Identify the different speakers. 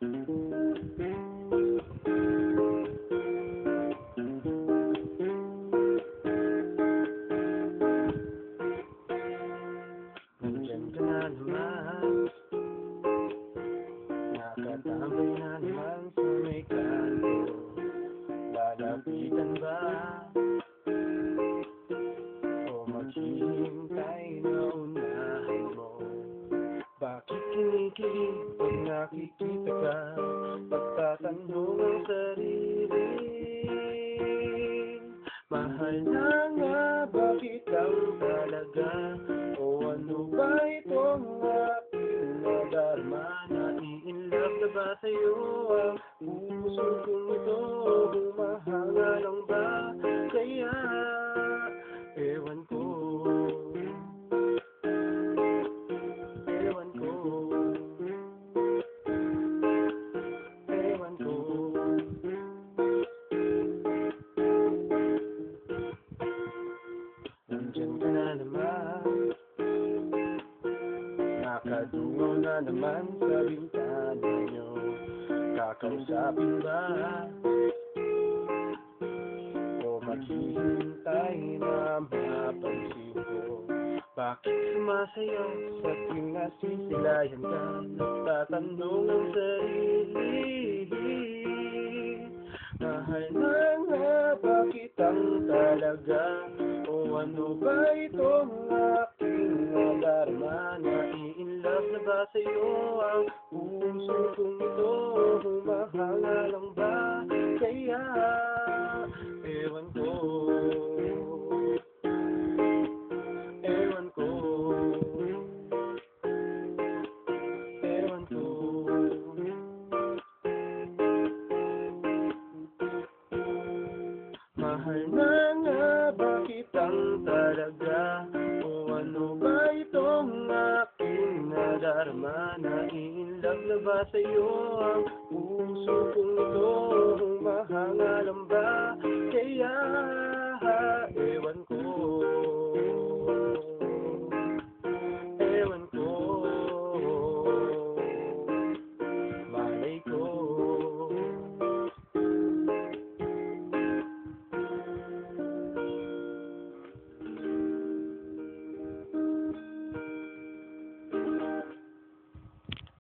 Speaker 1: Nandyan ka na naman, nakatambay na naman sa may kanto. Lalapitan ba o maghihintay na unahin mo? Bakit kinikilig pag nakikita ka? Pagtatanong ang sarili, mahal na nga ba kitang talaga? O ano ba itong aking nadarama? Nai-inlove na ba sa'yo ang puso kong ito? Humahanga lang ba? Kaya ewan ko, ewan ko, ewan ko. Nandyan ka na naman, nakadungaw na naman sa bintana nyo. Kakausapin ba o maghihintay na mapansin ko? Bakit sumasayaw sa tuwing nasisilayan ka? Nagtatanong ang sarili, mahal na nga ba kitang talaga? O ano ba itong aking nadarama? Nai-inlove na ba sa'yo ang puso kong ito? Humahanga lang ba? Kaya ewan ko, ewan ko, ewan ko. Mahal na nga ba kitang talaga? O ano ba itong aking nadarama? Nai-inlove na ba sa'yo ang puso kong ito? Humahanga lang ba? Kaya ewan ko.